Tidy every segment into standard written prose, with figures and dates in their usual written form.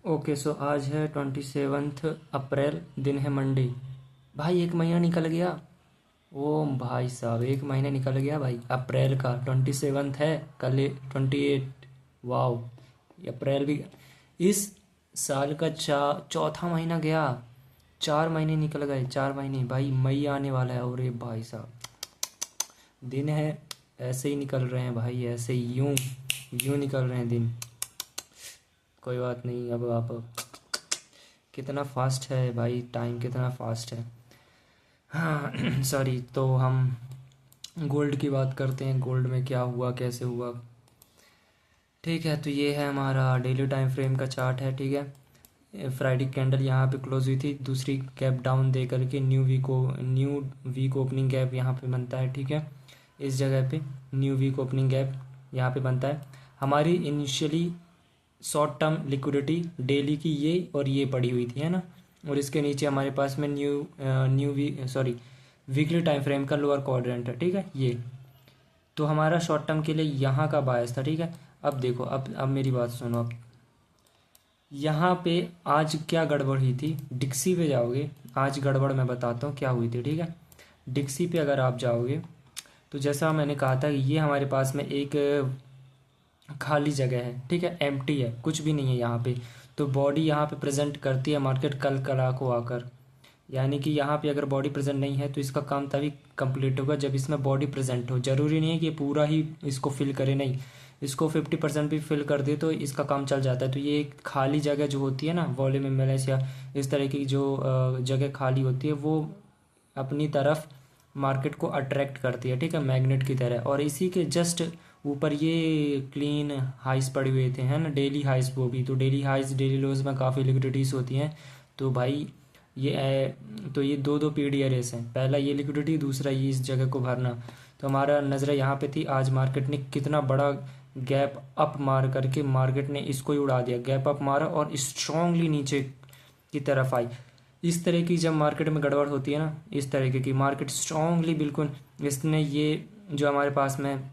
Okay so आज है 27 अप्रैल, दिन है मंडे। भाई एक महीना निकल गया। ओ भाई साहब, एक महीना निकल गया भाई। अप्रैल का 27 है, कल 28। वाओ, ये अप्रैल भी इस साल का चौथा महीना गया। 4 महीने निकल गए, 4 महीने भाई। मई आने वाला है और ये भाई साहब दिन है, ऐसे ही निकल रहे हैं भाई, ऐसे ही यूं यूं निकल रहे हैं दिन। कोई बात नहीं। अब आप, कितना फास्ट है भाई, टाइम कितना फास्ट है। हाँ सॉरी। तो हम गोल्ड की बात करते हैं, गोल्ड में क्या हुआ, कैसे हुआ। ठीक है, तो ये है हमारा डेली टाइम फ्रेम का चार्ट है। ठीक है, फ्राइडे कैंडल यहाँ पे क्लोज हुई थी, दूसरी गैप डाउन दे करके न्यू वीक ओपनिंग गैप यहाँ पे बनता है। ठीक है, इस जगह पे न्यू वीक ओपनिंग गैप यहाँ पे बनता है। हमारी initially short term liquidity daily की ये और ये पड़ी हुई थी, है ना। और इसके नीचे हमारे पास में न्यू वीकली टाइम फ्रेम का लोअर क्वाड्रेंट है। ठीक है, ये तो हमारा शॉर्ट टर्म के लिए यहाँ का बायस था। ठीक है, अब देखो, अब मेरी बात सुनो। अब यहाँ पे आज क्या गड़बड़ हुई थी, डिक्सी पे जाओगे। आज गड़बड़ मैं बताता हूँ क्या हुई थी। ठीक है, डिक्सी पे अगर आप जाओगे तो जैसा मैंने कहा था, ये हमारे पास में एक खाली जगह है। ठीक है, एम्प्टी है, कुछ भी नहीं है यहाँ पे। तो बॉडी यहाँ पे प्रेजेंट करती है मार्केट कल कला को आकर। यानी कि यहाँ पे अगर बॉडी प्रेजेंट नहीं है तो इसका काम तभी कंप्लीट होगा जब इसमें बॉडी प्रेजेंट हो। जरूरी नहीं है कि ये पूरा ही इसको फिल करे, नहीं। इसको 50% भी फिल कर दे तो इसका काम चल जाता है। तो ये एक खाली जगह जो होती है ना, वॉल्यूम इम्बैलेंस या इस तरह की जो जगह खाली होती है, वो अपनी तरफ मार्केट को अट्रैक्ट करती है। ठीक है, मैग्नेट की तरह। और इसी के जस्ट ऊपर ये क्लीन हाइस पड़े हुए थे, है ना, डेली हाइस। वो भी तो डेली हाइस डेली लोज में काफ़ी लिक्विडिटीज होती हैं। तो भाई तो ये दो दो पीडी एरेस हैं, पहला ये लिक्विडिटी, दूसरा ये इस जगह को भरना। तो हमारा नज़र यहाँ पे थी। आज मार्केट ने कितना बड़ा गैप अप मार करके मार्केट ने इसको ही उड़ा दिया। गैप अप मारा और स्ट्रांगली नीचे की तरफ आई। इस तरह की जब मार्केट में गड़बड़ होती है ना, इस तरीके की मार्केट स्ट्रांगली बिल्कुल, इसने ये जो हमारे पास में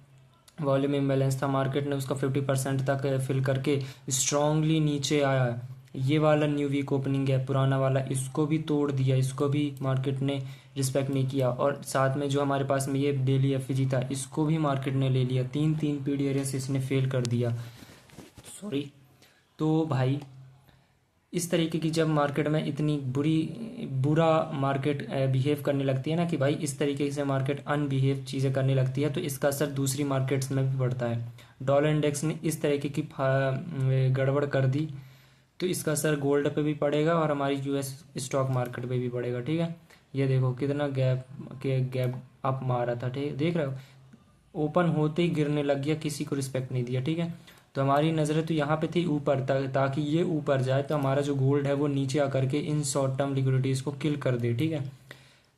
वॉल्यूम इम्बैलेंस था, मार्केट ने उसका 50% तक फिल करके स्ट्रांगली नीचे आया। ये वाला न्यू वीक ओपनिंग है, पुराना वाला, इसको भी तोड़ दिया, इसको भी मार्केट ने रिस्पेक्ट नहीं किया। और साथ में जो हमारे पास में ये डेली एफजी था, इसको भी मार्केट ने ले लिया। तीन तीन पीडी एरिया इसने फेल कर दिया। सॉरी। तो भाई इस तरीके की जब मार्केट में इतनी बुरा मार्केट बिहेव करने लगती है ना, कि भाई इस तरीके से मार्केट अनबिहेव चीज़ें करने लगती है, तो इसका असर दूसरी मार्केट्स में भी पड़ता है। डॉलर इंडेक्स ने इस तरीके की गड़बड़ कर दी तो इसका असर गोल्ड पे भी पड़ेगा और हमारी यूएस स्टॉक मार्केट पे भी पड़ेगा। ठीक है, ये देखो कितना गैप अप मारा था। ठीक, देख रहे हो, ओपन होते ही गिरने लग गया, किसी को रिस्पेक्ट नहीं दिया। ठीक है, तो हमारी नज़रें तो यहाँ पे थी ऊपर तक, ताकि ये ऊपर जाए तो हमारा जो गोल्ड है वो नीचे आकर के इन शॉर्ट टर्म लिक्विडिटीज को किल कर दे। ठीक है,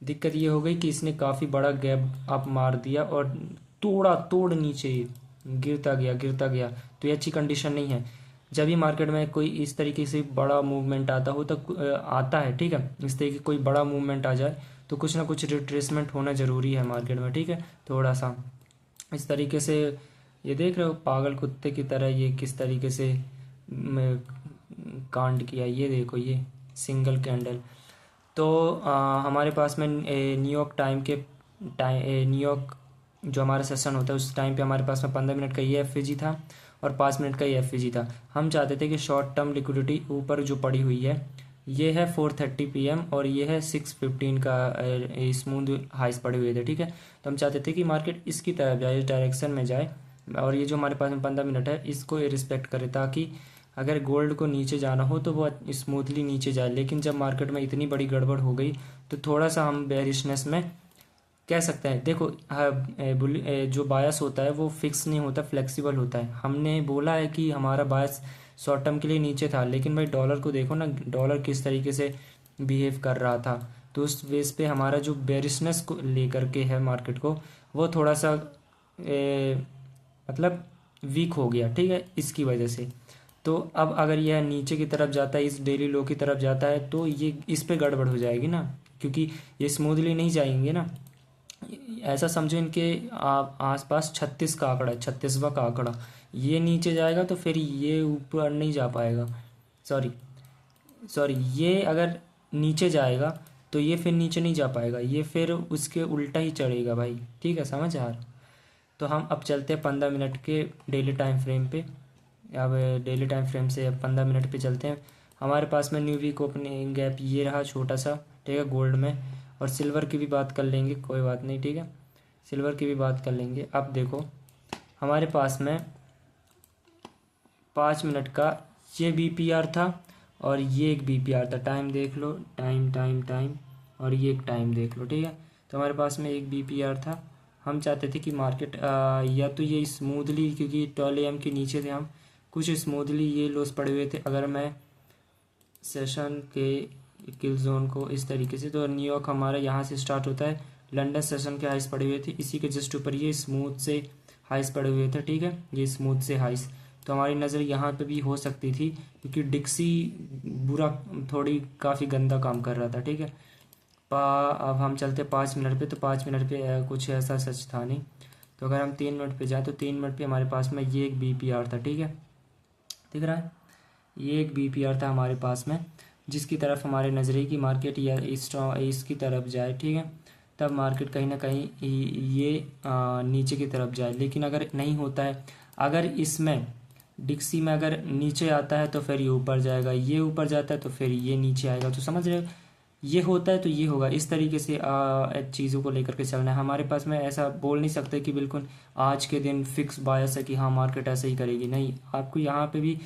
दिक्कत ये हो गई कि इसने काफ़ी बड़ा गैप अप मार दिया और तोड़ नीचे गिरता गया। तो ये अच्छी कंडीशन नहीं है। जब भी मार्केट में कोई इस तरीके से बड़ा मूवमेंट आता हो तो आता है, ठीक है, इस तरीके कोई बड़ा मूवमेंट आ जाए तो कुछ ना कुछ रिट्रेसमेंट होना ज़रूरी है मार्केट में। ठीक है, थोड़ा सा इस तरीके से। ये देख रहे हो पागल कुत्ते की तरह ये किस तरीके से कांड किया। ये देखो, ये सिंगल कैंडल। तो हमारे पास में न्यूयॉर्क टाइम के न्यूयॉर्क जो हमारा सेशन होता है उस टाइम पे हमारे पास में 15 मिनट का ये एफ था और 5 मिनट का ये एफ था। हम चाहते थे कि शॉर्ट टर्म लिक्विडिटी ऊपर जो पड़ी हुई है, ये है 4:30 PM और ये है 6:15 का स्मूथ हाइस पड़े हुए थे। ठीक है, तो हम चाहते थे कि मार्केट इसकी तरफ जाए, इस डायरेक्शन में जाए और ये जो हमारे पास में 15 मिनट है इसको रिस्पेक्ट करे, ताकि अगर गोल्ड को नीचे जाना हो तो वो स्मूथली नीचे जाए। लेकिन जब मार्केट में इतनी बड़ी गड़बड़ हो गई तो थोड़ा सा हम बेरिशनेस में कह सकते हैं। देखो जो बायस होता है वो फिक्स नहीं होता, फ्लेक्सिबल होता है। हमने बोला है कि हमारा बायस शॉर्ट टर्म के लिए नीचे था, लेकिन भाई डॉलर को देखो ना, डॉलर किस तरीके से बिहेव कर रहा था। तो उस बेस पे हमारा जो बेरिशनेस को लेकर के है मार्केट को, वो थोड़ा सा मतलब वीक हो गया। ठीक है, इसकी वजह से। तो अब अगर यह नीचे की तरफ जाता है, इस डेली लो की तरफ जाता है, तो ये इस पे गड़बड़ हो जाएगी ना, क्योंकि ये स्मूथली नहीं जाएंगे ना। ऐसा समझो इनके आसपास 36 का आंकड़ा है, 36वां का आंकड़ा। ये नीचे जाएगा तो फिर ये ऊपर नहीं जा पाएगा। सॉरी सॉरी, ये अगर नीचे जाएगा तो ये फिर नीचे नहीं जा पाएगा, ये फिर उसके उल्टा ही चढ़ेगा भाई, ठीक है, समझ यार। तो हम अब चलते हैं 15 मिनट के डेली टाइम फ्रेम पे। अब डेली टाइम फ्रेम से अब 15 मिनट पे चलते हैं। हमारे पास में न्यू वीक ओपनिंग गैप ये रहा छोटा सा, ठीक है, गोल्ड में। और सिल्वर की भी बात कर लेंगे, कोई बात नहीं, ठीक है, सिल्वर की भी बात कर लेंगे। अब देखो हमारे पास में 5 मिनट का ये BPR था और ये एक BPR था। टाइम देख लो, टाइम टाइम टाइम, और ये एक टाइम देख लो, ठीक है। तो हमारे पास में एक BPR था। हम चाहते थे कि मार्केट या तो ये स्मूथली, क्योंकि 12 AM के नीचे थे हम, कुछ स्मूथली ये लॉस पड़े हुए थे। अगर मैं सेशन के किल जोन को इस तरीके से, तो न्यूयॉर्क हमारा यहाँ से स्टार्ट होता है, लंदन सेशन के हाइस पड़े हुए थे, इसी के जस्ट ऊपर ये स्मूथ से हाइस पड़े हुए थे, ठीक है, ये स्मूथ से हाइस। तो हमारी नज़र यहाँ पे भी हो सकती थी, क्योंकि डिक्सी बुरा, थोड़ी काफ़ी गंदा काम कर रहा था, ठीक है। अब हम चलते 5 मिनट पे। तो 5 मिनट पे कुछ ऐसा सच था नहीं। तो अगर हम 3 मिनट पे जाएँ तो 3 मिनट पे हमारे पास में ये एक BPR था, ठीक है, दिख रहा है, ये एक BPR था हमारे पास में, जिसकी तरफ हमारे नज़रे की मार्केट या इसकी तरफ जाए, ठीक है, तब मार्केट कहीं ना कहीं ये नीचे की तरफ जाए। लेकिन अगर नहीं होता है, अगर इसमें डिक्सी में अगर नीचे आता है तो फिर ये ऊपर जाएगा, ये ऊपर जाता है तो फिर ये नीचे आएगा। तो समझ रहे हो, ये होता है तो ये होगा, इस तरीके से चीज़ों को लेकर के चलना है। हमारे पास में ऐसा बोल नहीं सकते कि बिल्कुल आज के दिन फिक्स बायस है कि हाँ मार्केट ऐसे ही करेगी, नहीं, आपको यहाँ पे भी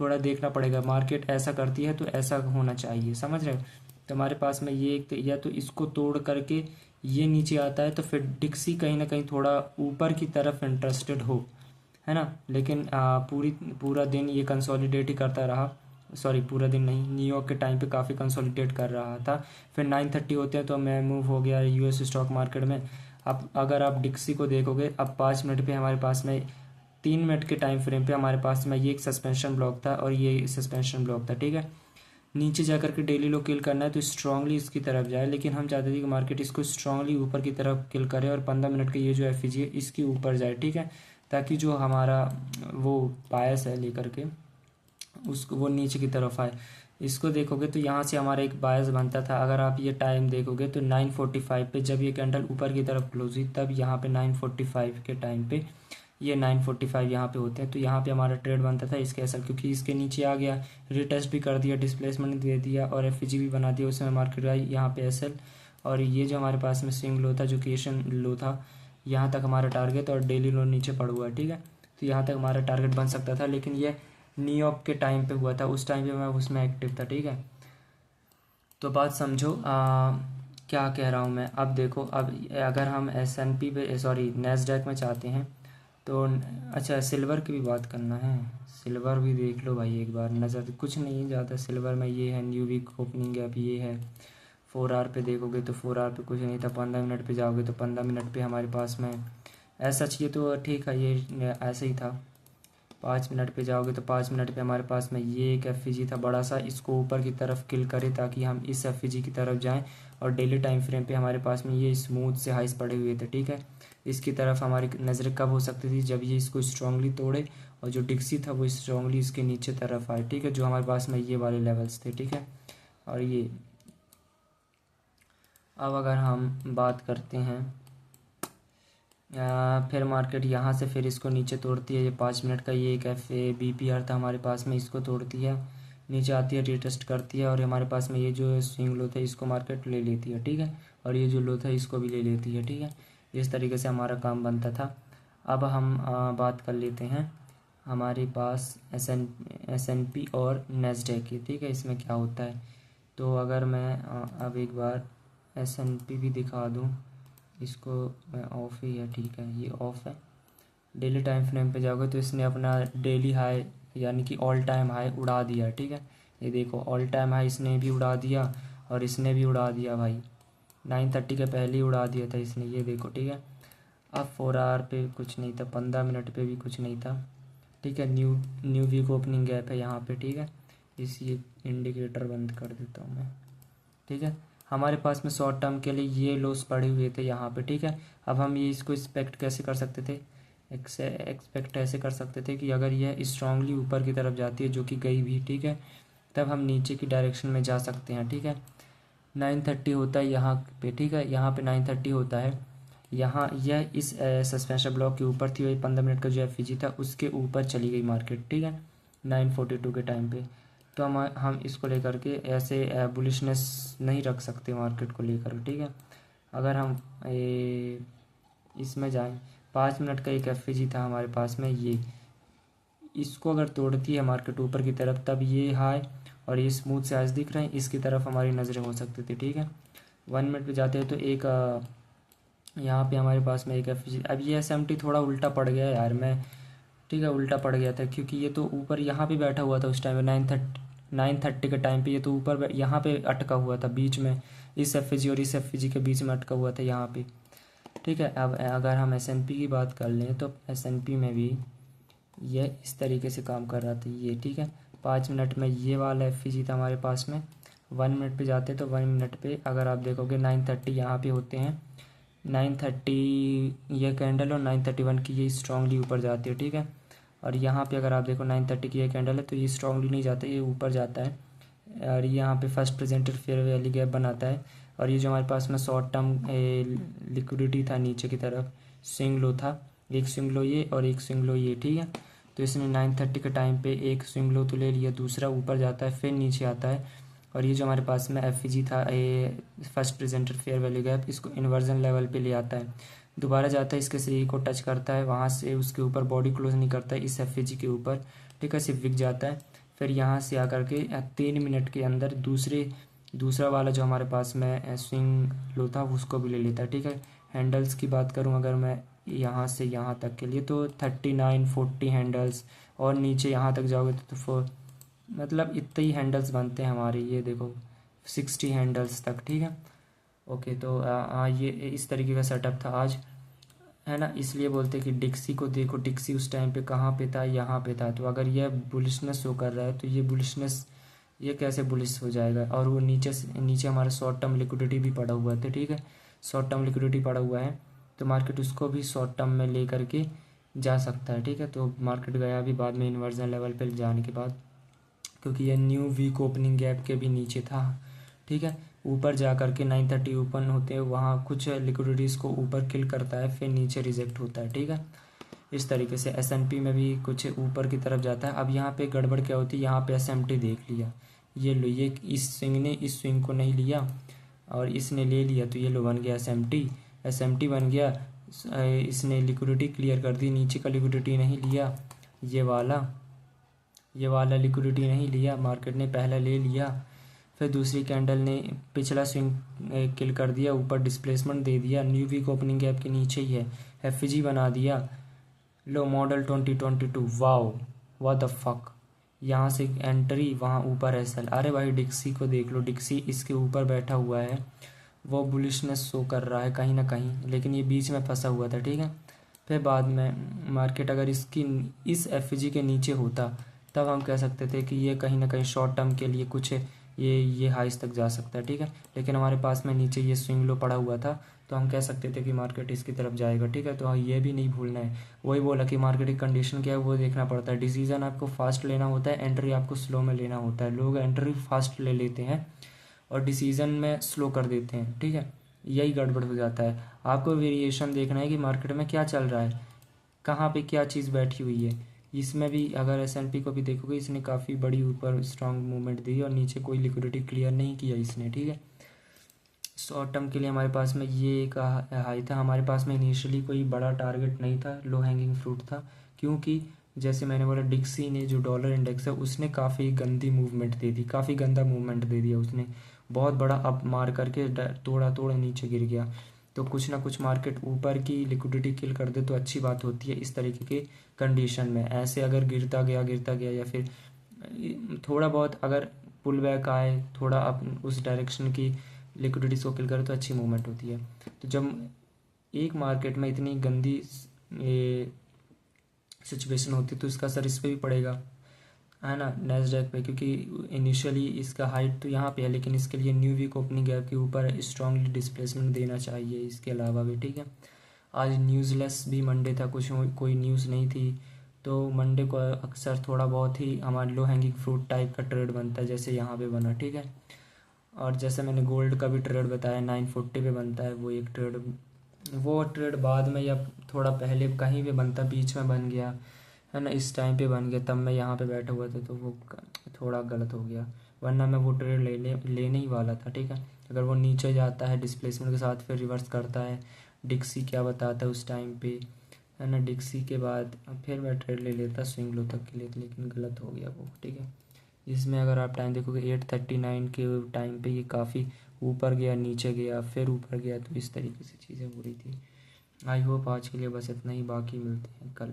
थोड़ा देखना पड़ेगा, मार्केट ऐसा करती है तो ऐसा होना चाहिए, समझ रहे हो। तो हमारे पास में ये एक, या तो इसको तोड़ करके ये नीचे आता है तो फिर डिक्सी कहीं ना कहीं थोड़ा ऊपर की तरफ इंटरेस्टेड हो, है ना। लेकिन पूरा दिन ये कंसोलिडेट ही करता रहा, सॉरी पूरा दिन नहीं, न्यूयॉर्क के टाइम पे काफ़ी कंसोलिडेट कर रहा था। फिर 9:30 होते हैं तो मैं मूव हो गया US स्टॉक मार्केट में। अब अगर आप डिक्सी को देखोगे, अब 5 मिनट पे हमारे पास में, 3 मिनट के टाइम फ्रेम पे हमारे पास में ये एक सस्पेंशन ब्लॉक था और ये सस्पेंशन ब्लॉक था, ठीक है। नीचे जाकर के डेली लो किल करना है तो स्ट्रांगली इसकी तरफ जाए, लेकिन हम चाहते थे कि मार्केट इसको स्ट्रांगली ऊपर की तरफ किल करे और 15 मिनट का ये जो FEG है इसकी ऊपर जाए, ठीक है, ताकि जो हमारा वो बायस है लेकर के उसको वो नीचे की तरफ आए। इसको देखोगे तो यहाँ से हमारा एक बायस बनता था। अगर आप ये टाइम देखोगे तो 9:45 पे जब ये कैंडल ऊपर की तरफ क्लोज हुई, तब यहाँ पे 9:45 के टाइम पे, ये 9:45 यहाँ पे होते हैं, तो यहाँ पे हमारा ट्रेड बनता था इसके SL, क्योंकि इसके नीचे आ गया, रिटेस्ट भी कर दिया, डिस्प्लेसमेंट दे दिया और FEG भी बना दिया, उसमें मार्केट आई यहाँ पे SL। और ये जो हमारे पास में स्विंग लो था, जो कि एशियन लो था, यहाँ तक हमारा टारगेट, और डेली लो नीचे पड़ा हुआ है, ठीक है। तो यहाँ तक हमारा टारगेट बन सकता था, लेकिन ये न्यूयॉर्क के टाइम पे हुआ था, उस टाइम पे मैं उसमें एक्टिव था, ठीक है। तो बात समझो, क्या कह रहा हूँ मैं। अब देखो, अब अगर हम S&P पे, सॉरी नैस्डैक में चाहते हैं तो, अच्छा सिल्वर की भी बात करना है, सिल्वर भी देख लो भाई एक बार नज़र, कुछ नहीं ज़्यादा सिल्वर में। ये है न्यू वीक ओपनिंग गैप, ये है 4 आवर पे देखोगे तो 4 आवर पे कुछ नहीं था, 15 मिनट पे जाओगे तो 15 मिनट पे हमारे पास में ऐसा चाहिए तो ठीक है, ये ऐसे ही था। 5 मिनट पे जाओगे तो 5 मिनट पे हमारे पास में ये एक FEG था बड़ा सा, इसको ऊपर की तरफ किल करे ताकि हम इस FEG की तरफ जाएं। और डेली टाइम फ्रेम पे हमारे पास में ये स्मूथ से हाइस पड़े हुए थे, ठीक है। इसकी तरफ हमारी नज़र कब हो सकती थी, जब ये इसको स्ट्रांगली तोड़े और जो डिक्सी था वो स्ट्रांगली इसके नीचे तरफ आए, ठीक है, जो हमारे पास में ये वाले लेवल्स थे, ठीक है। और ये अब अगर हम बात करते हैं, फिर मार्केट यहाँ से फिर इसको नीचे तोड़ती है, ये 5 मिनट का ये एक BPR था हमारे पास में, इसको तोड़ती है, नीचे आती है, रिटेस्ट करती है, और हमारे पास में ये जो स्विंग लो था इसको मार्केट ले लेती है, ठीक है, और ये जो लो था इसको भी ले लेती है, ठीक है। इस तरीके से हमारा काम बनता था। अब हम बात कर लेते हैं हमारे पास S&P और नैस्डैक की, ठीक है, इसमें क्या होता है। तो अगर मैं अब एक बार S&P भी दिखा दूँ, इसको मैं ऑफ ही है, ठीक है, ये ऑफ है। डेली टाइम फ्रेम पे जाओगे तो इसने अपना डेली हाई यानी कि ऑल टाइम हाई उड़ा दिया, ठीक है। ये देखो ऑल टाइम हाई इसने भी उड़ा दिया और इसने भी उड़ा दिया भाई, 9:30 के पहले ही उड़ा दिया था इसने, ये देखो, ठीक है। अब 4 आवर पे कुछ नहीं था, 15 मिनट पे भी कुछ नहीं था, ठीक है। न्यू वीक ओपनिंग गैप है यहाँ पे, ठीक है। इस ये इंडिकेटर बंद कर देता हूँ मैं, ठीक है। हमारे पास में शॉर्ट टर्म के लिए ये लॉस पड़े हुए थे यहाँ पे, ठीक है। अब हम ये इसको एक्सपेक्ट कैसे कर सकते थे, एक्सपेक्ट ऐसे कर सकते थे कि अगर यह स्ट्रांगली ऊपर की तरफ जाती है, जो कि गई भी, ठीक है, तब हम नीचे की डायरेक्शन में जा सकते हैं। ठीक है, 9:30 होता है यहाँ पे। ठीक है, यहाँ पे 9:30 होता है। यहाँ यह इस सस्पेंशन ब्लॉक के ऊपर थी, वही 15 मिनट का जो एफ था उसके ऊपर चली गई मार्केट। ठीक है, 9:42 के टाइम पे। तो हम इसको लेकर के ऐसे बुलिशनेस नहीं रख सकते मार्केट को लेकर। ठीक है, अगर हम इसमें जाएं, 5 मिनट का एक एफ था हमारे पास में, ये इसको अगर तोड़ती है मार्केट ऊपर की तरफ, तब ये हाई और ये स्मूथ से आज दिख रहे हैं, इसकी तरफ हमारी नज़रें हो सकती थी। ठीक है, 1 मिनट पे जाते हैं तो एक यहाँ पे हमारे पास में एक एफ। अब ये SMT थोड़ा उल्टा पड़ गया यार मैं। ठीक है, उल्टा पड़ गया था क्योंकि ये तो ऊपर यहाँ पे बैठा हुआ था उस टाइम पे 9:30 के टाइम पे। ये तो ऊपर यहाँ पे अटका हुआ था बीच में, इस एफ और इस एफ के बीच में अटका हुआ था यहाँ पे। ठीक है, अब अगर हम S&P की बात कर लें तो S&P में भी ये इस तरीके से काम कर रहा था ये। ठीक है, 5 मिनट में ये वाला एफ था हमारे पास में। 1 मिनट पे जाते तो 1 मिनट पे अगर आप देखोगे 9:30 यहाँ पे होते हैं, 9:30 ये कैंडल और 9:31 की ये स्ट्रांगली ऊपर जाती है। ठीक है, और यहाँ पे अगर आप देखो 9:30 की ये कैंडल है तो ये स्ट्रांगली नहीं जाता, ये ऊपर जाता है और यहाँ पे first presented fair valley gap बनाता है। और ये जो हमारे पास में शॉर्ट टर्म लिक्विडिटी था नीचे की तरफ, स्विंग लो था, एक स्विंग लो ये और एक स्विंग लो ये। ठीक है, तो इसने 9:30 के टाइम पे एक स्विंग लो तो ले लिया, दूसरा ऊपर जाता है फिर नीचे आता है। और ये जो हमारे पास में एफ था first presented fair value gap, इसको इन्वर्जन लेवल पे ले आता है, दोबारा जाता है इसके सी को टच करता है, वहाँ से उसके ऊपर बॉडी क्लोज नहीं करता है इस एफ के ऊपर। ठीक है, सिर्फ विक जाता है, फिर यहाँ से आकर के 3 मिनट के अंदर दूसरा वाला जो हमारे पास में स्विंग लो था उसको भी ले लेता है। ठीक है, हैंडल्स की बात करूँ अगर मैं यहाँ से यहाँ तक के लिए तो 39-40 हैंडल्स, और नीचे यहाँ तक जाओगे तो मतलब इतने ही हैंडल्स बनते हैं हमारे, ये देखो 60 हैंडल्स तक। ठीक है, ओके, तो ये इस तरीके का सेटअप था आज, है ना। इसलिए बोलते हैं कि डिक्सी को देखो, डिक्सी उस टाइम पे कहाँ पे था, यहाँ पे था। तो अगर यह बुलिशनेस शो कर रहा है तो ये बुलिशनेस ये कैसे बुलिश हो जाएगा। और वो नीचे हमारा शॉर्ट टर्म लिक्विडिटी भी पड़ा हुआ था। ठीक है, शॉर्ट टर्म लिक्विडिटी पड़ा हुआ है तो मार्केट उसको भी शॉर्ट टर्म में ले करके जा सकता है। ठीक है, तो मार्केट गया भी बाद में इन्वर्जन लेवल पर जाने के बाद, क्योंकि ये न्यू वीक ओपनिंग गैप के भी नीचे था। ठीक है, ऊपर जा कर के 9:30 ओपन होते हैं, वहाँ कुछ लिक्विडिटीज़ को ऊपर किल करता है फिर नीचे रिजेक्ट होता है। ठीक है, इस तरीके से S&P में भी कुछ ऊपर की तरफ जाता है। अब यहाँ पे गड़बड़ क्या होती है, यहाँ पे SMT देख लिया, ये लो, ये इस स्विंग ने इस स्विंग को नहीं लिया और इसने ले लिया, तो ये लो बन गया SMT बन गया। इसने लिक्विडिटी क्लियर कर दी, नीचे का लिक्विडिटी नहीं लिया, ये वाला लिक्विडिटी नहीं लिया, मार्केट ने पहला ले लिया, फिर दूसरी कैंडल ने पिछला स्विंग किल कर दिया, ऊपर डिस्प्लेसमेंट दे दिया, न्यू वीक ओपनिंग गैप के नीचे ही है, एफ बना दिया, low model 2022, wow what the fuck, यहाँ से एंट्री, वहाँ ऊपर SL। अरे भाई डिक्सी को देख लो, डिक्सी इसके ऊपर बैठा हुआ है, वो बुलिशनेस शो कर रहा है कहीं ना कहीं, लेकिन ये बीच में फंसा हुआ था। ठीक है, फिर बाद में मार्केट अगर इस एफ के नीचे होता तब हम कह सकते थे कि ये कहीं ना कहीं शॉर्ट टर्म के लिए कुछ ये हाइस तक जा सकता है। ठीक है, लेकिन हमारे पास में नीचे ये स्विंग लो पड़ा हुआ था तो हम कह सकते थे कि मार्केट इसकी तरफ जाएगा। ठीक है, तो ये भी नहीं भूलना है, वही बोला कि मार्केट की कंडीशन क्या है वो देखना पड़ता है। डिसीजन आपको फास्ट लेना होता है, एंट्री आपको स्लो में लेना होता है। लोग एंट्री फास्ट ले लेते हैं और डिसीजन में स्लो कर देते हैं। ठीक है, यही गड़बड़ हो जाता है। आपको वेरिएशन देखना है कि मार्केट में क्या चल रहा है, कहाँ पे क्या चीज़ बैठी हुई है। इसमें भी अगर S&P को भी देखोगे, इसने काफ़ी बड़ी ऊपर स्ट्रांग मूवमेंट दी और नीचे कोई लिक्विडिटी क्लियर नहीं किया इसने। ठीक है, शॉर्ट टर्म के लिए हमारे पास में ये एक हाई था, हमारे पास में इनिशियली कोई बड़ा टारगेट नहीं था, लो हैंगिंग फ्रूट था, क्योंकि जैसे मैंने बोला डिक्सी ने जो डॉलर इंडेक्स है उसने काफ़ी गंदी मूवमेंट दे दी, काफ़ी गंदा मूवमेंट दे दिया उसने, बहुत बड़ा अप मार करके तोड़ा नीचे गिर गया। तो कुछ ना कुछ मार्केट ऊपर की लिक्विडिटी किल कर दे तो अच्छी बात होती है इस तरीके के कंडीशन में। ऐसे अगर गिरता गया या फिर थोड़ा बहुत अगर पुल बैक आए, थोड़ा उस डायरेक्शन की लिक्विडिटीज को किल करे तो अच्छी मूवमेंट होती है। तो जब एक मार्केट में इतनी गंदी सिचुएशन होती है तो इसका असर इस पर भी पड़ेगा, है ना, नैस्डैक पे, क्योंकि इनिशियली इसका हाइट तो यहाँ पे है लेकिन इसके लिए न्यू वीक ओपनिंग गैप के ऊपर स्ट्रांगली डिस्प्लेसमेंट देना चाहिए इसके अलावा भी। ठीक है, आज न्यूज़लेस भी मंडे था, कुछ कोई न्यूज़ नहीं थी तो मंडे को अक्सर थोड़ा बहुत ही हमारा लो हैंगिंग फ्रूट टाइप का ट्रेड बनता है, जैसे यहाँ पे बना, ठीक है। और जैसे मैंने गोल्ड का भी ट्रेड बताया 940 पे बनता है वो एक ट्रेड, वो ट्रेड बाद में या थोड़ा पहले कहीं पे बनता, बीच में बन गया है ना, इस टाइम पे बन गया, तब मैं यहाँ पे बैठा हुआ था तो वो थोड़ा गलत हो गया, वरना मैं वो ट्रेड लेने ही वाला था, ठीक है। अगर वो नीचे जाता है डिस्प्लेसमेंट के साथ फिर रिवर्स करता है, डिक्सी क्या बताता है उस टाइम पे, है ना, डिक्सी के बाद फिर मैं ट्रेड ले लेता स्विंग लो तक के लिए, लेकिन गलत हो गया वो, ठीक है। इसमें अगर आप टाइम देखोगे 8:39 के टाइम पे ये काफ़ी ऊपर गया, नीचे गया, फिर ऊपर गया, तो इस तरीके से चीज़ें हो रही थी। आई होप आज के लिए बस इतना ही, बाकी मिलते हैं कल।